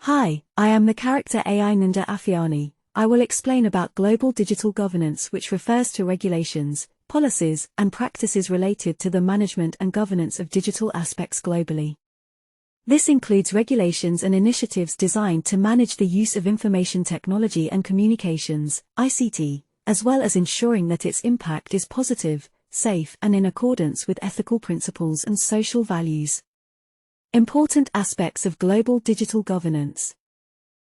Hi, I am the character AI Ninda Afiani. I will explain about global digital governance, which refers to regulations, policies, and practices related to the management and governance of digital aspects globally. This includes regulations and initiatives designed to manage the use of information technology and communications, ICT, as well as ensuring that its impact is positive, safe, and in accordance with ethical principles and social values. Important aspects of global digital governance.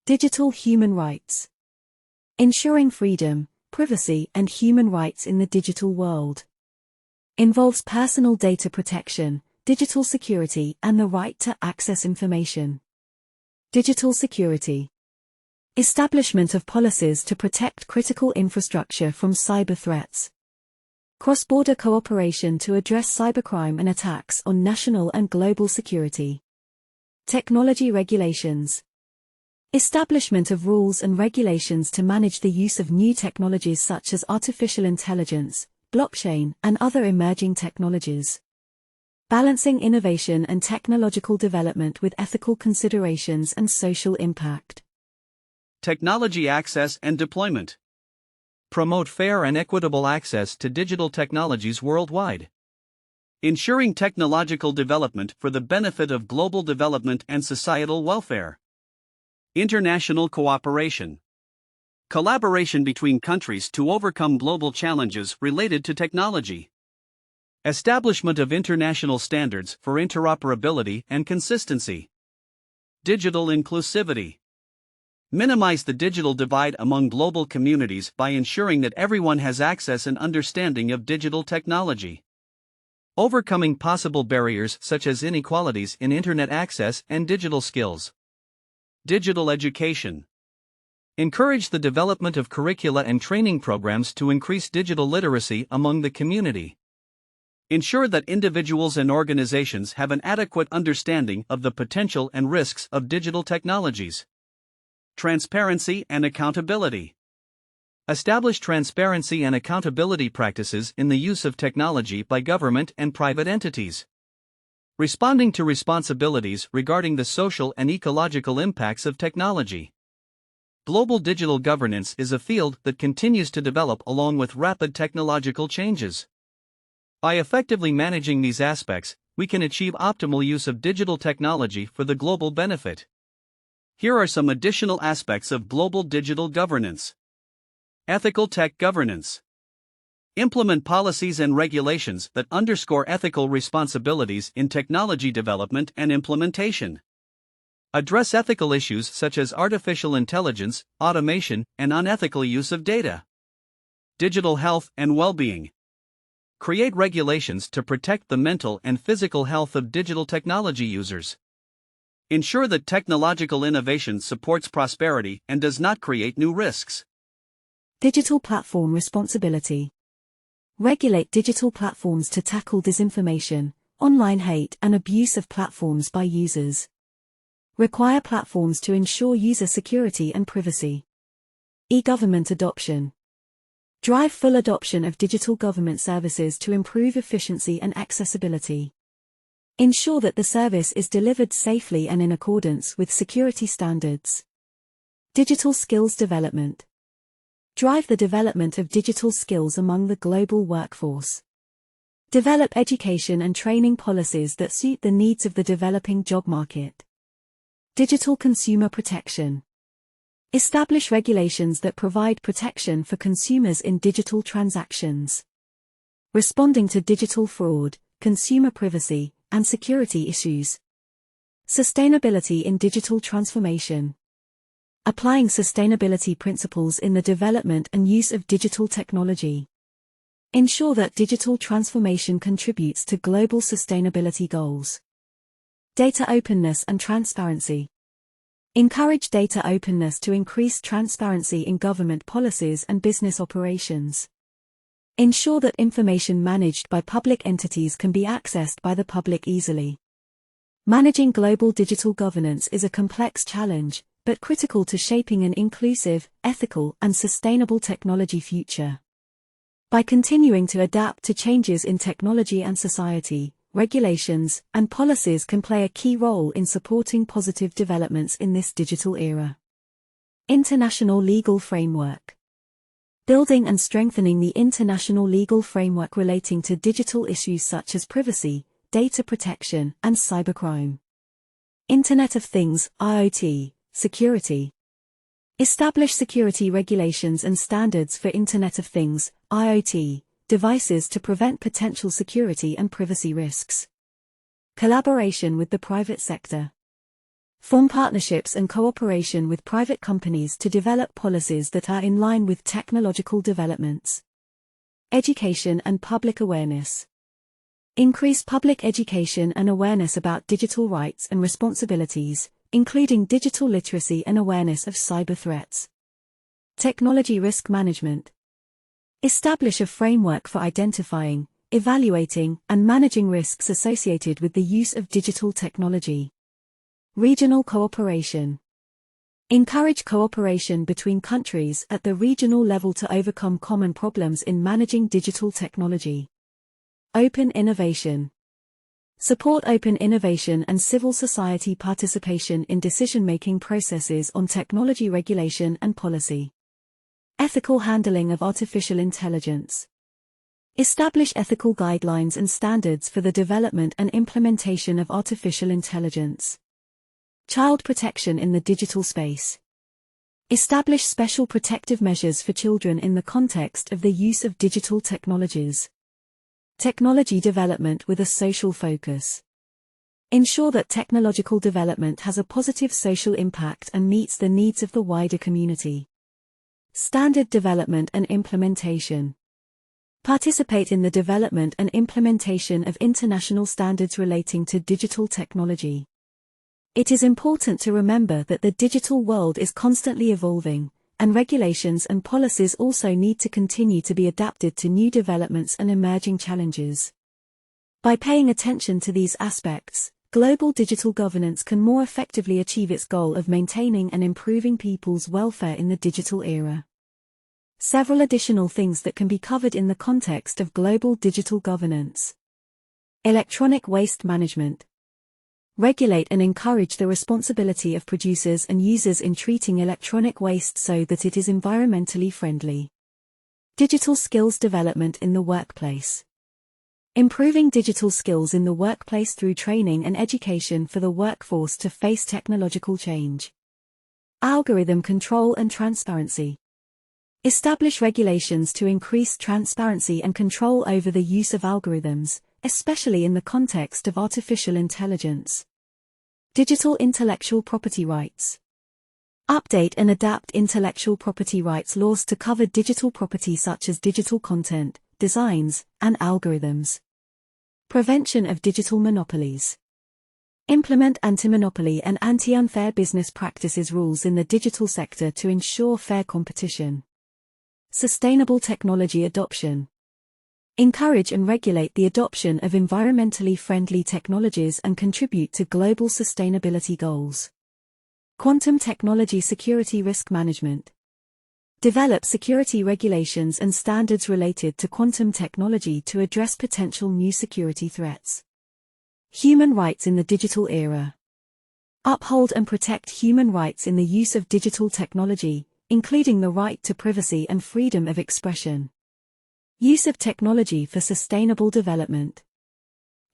Digital human rights. Ensuring freedom, privacy, and human rights in the digital world. Involves personal data protection, digital security, and the right to access information. Digital security. Establishment of policies to protect critical infrastructure from cyber threats. Cross-border cooperation to address cybercrime and attacks on national and global security. Technology regulations. Establishment of rules and regulations to manage the use of new technologies such as artificial intelligence, blockchain, and other emerging technologies. Balancing innovation and technological development with ethical considerations and social impact. Technology access and deployment. Promote fair and equitable access to digital technologies worldwide. Ensuring technological development for the benefit of global development and societal welfare. International cooperation. Collaboration between countries to overcome global challenges related to technology. Establishment of international standards for interoperability and consistency. Digital inclusivity. Minimize the digital divide among global communities by ensuring that everyone has access and understanding of digital technology. Overcoming possible barriers such as inequalities in internet access and digital skills. Digital education. Encourage the development of curricula and training programs to increase digital literacy among the community. Ensure that individuals and organizations have an adequate understanding of the potential and risks of digital technologies. Transparency and accountability. Establish transparency and accountability practices in the use of technology by government and private entities. Responding to responsibilities regarding the social and ecological impacts of technology. Global digital governance is a field that continues to develop along with rapid technological changes. By effectively managing these aspects, we can achieve optimal use of digital technology for the global benefit. Here are some additional aspects of global digital governance. Ethical tech governance. Implement policies and regulations that underscore ethical responsibilities in technology development and implementation. Address ethical issues such as artificial intelligence, automation, and unethical use of data. Digital health and well-being. Create regulations to protect the mental and physical health of digital technology users. Ensure that technological innovation supports prosperity and does not create new risks. Digital platform responsibility. Regulate digital platforms to tackle disinformation, online hate, and abuse of platforms by users. Require platforms to ensure user security and privacy. E-government adoption. Drive full adoption of digital government services to improve efficiency and accessibility. Ensure that the service is delivered safely and in accordance with security standards. Digital skills development. Drive the development of digital skills among the global workforce. Develop education and training policies that suit the needs of the developing job market. Digital consumer protection. Establish regulations that provide protection for consumers in digital transactions. Responding to digital fraud, consumer privacy, and security issues. Sustainability in digital transformation. Applying sustainability principles in the development and use of digital technology. Ensure that digital transformation contributes to global sustainability goals. Data openness and transparency. Encourage data openness to increase transparency in government policies and business operations. Ensure that information managed by public entities can be accessed by the public easily. Managing global digital governance is a complex challenge, but critical to shaping an inclusive, ethical, and sustainable technology future. By continuing to adapt to changes in technology and society, regulations, and policies can play a key role in supporting positive developments in this digital era. International legal framework. Building and strengthening the international legal framework relating to digital issues such as privacy, data protection, and cybercrime. Internet of Things, IoT, security. Establish security regulations and standards for Internet of Things, IoT, devices to prevent potential security and privacy risks. Collaboration with the private sector. Form partnerships and cooperation with private companies to develop policies that are in line with technological developments. Education and public awareness. Increase public education and awareness about digital rights and responsibilities, including digital literacy and awareness of cyber threats. Technology risk management. Establish a framework for identifying, evaluating, and managing risks associated with the use of digital technology. Regional cooperation. Encourage cooperation between countries at the regional level to overcome common problems in managing digital technology. Open innovation. Support open innovation and civil society participation in decision-making processes on technology regulation and policy. Ethical handling of artificial intelligence. Establish ethical guidelines and standards for the development and implementation of artificial intelligence. Child protection in the digital space. Establish special protective measures for children in the context of the use of digital technologies. Technology development with a social focus. Ensure that technological development has a positive social impact and meets the needs of the wider community. Standard development and implementation. Participate in the development and implementation of international standards relating to digital technology. It is important to remember that the digital world is constantly evolving, and regulations and policies also need to continue to be adapted to new developments and emerging challenges. By paying attention to these aspects, global digital governance can more effectively achieve its goal of maintaining and improving people's welfare in the digital era. Several additional things that can be covered in the context of global digital governance. Electronic waste management. Regulate and encourage the responsibility of producers and users in treating electronic waste so that it is environmentally friendly. Digital skills development in the workplace. Improving digital skills in the workplace through training and education for the workforce to face technological change. Algorithm control and transparency. Establish regulations to increase transparency and control over the use of algorithms, especially in the context of artificial intelligence. Digital intellectual property rights. Update and adapt intellectual property rights laws to cover digital property such as digital content, designs, and algorithms. Prevention of digital monopolies. Implement anti-monopoly and anti-unfair business practices rules in the digital sector to ensure fair competition. Sustainable technology adoption. Encourage and regulate the adoption of environmentally friendly technologies and contribute to global sustainability goals. Quantum technology security risk management. Develop security regulations and standards related to quantum technology to address potential new security threats. Human rights in the digital era. Uphold and protect human rights in the use of digital technology, including the right to privacy and freedom of expression. Use of technology for sustainable development.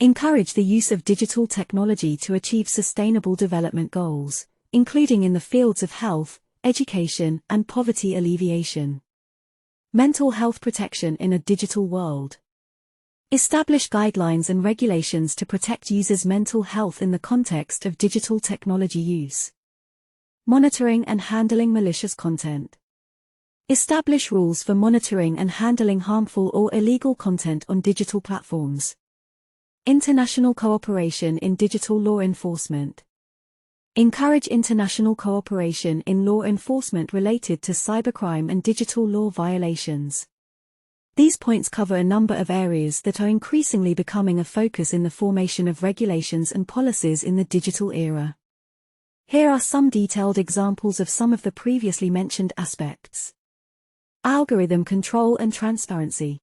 Encourage the use of digital technology to achieve sustainable development goals, including in the fields of health, education, and poverty alleviation. Mental health protection in a digital world. Establish guidelines and regulations to protect users' mental health in the context of digital technology use. Monitoring and handling malicious content. Establish rules for monitoring and handling harmful or illegal content on digital platforms. International cooperation in digital law enforcement. Encourage international cooperation in law enforcement related to cybercrime and digital law violations. These points cover a number of areas that are increasingly becoming a focus in the formation of regulations and policies in the digital era. Here are some detailed examples of some of the previously mentioned aspects. Algorithm control and transparency.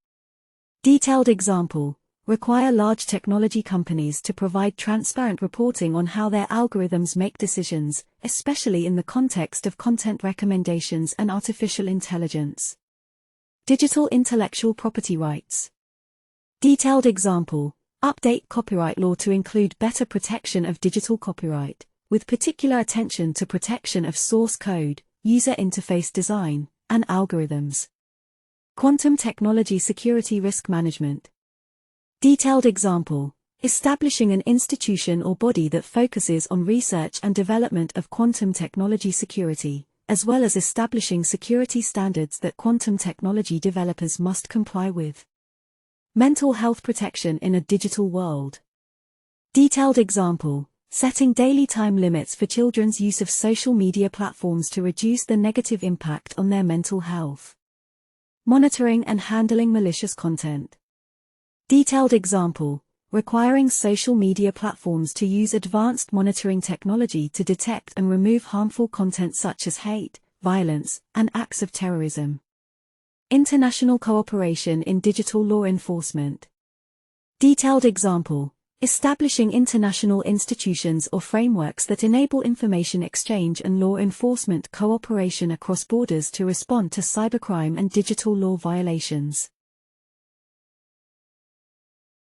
Detailed example: require large technology companies to provide transparent reporting on how their algorithms make decisions, especially in the context of content recommendations and artificial intelligence. Digital intellectual property rights. Detailed example: update copyright law to include better protection of digital copyright, with particular attention to protection of source code, user interface design, and algorithms. Quantum technology security risk management. Detailed example: establishing an institution or body that focuses on research and development of quantum technology security, as well as establishing security standards that quantum technology developers must comply with. Mental health protection in a digital world. Detailed example: setting daily time limits for children's use of social media platforms to reduce the negative impact on their mental health. Monitoring and handling malicious content. Detailed example: requiring social media platforms to use advanced monitoring technology to detect and remove harmful content such as hate, violence, and acts of terrorism. International cooperation in digital law enforcement. Detailed example: establishing international institutions or frameworks that enable information exchange and law enforcement cooperation across borders to respond to cybercrime and digital law violations.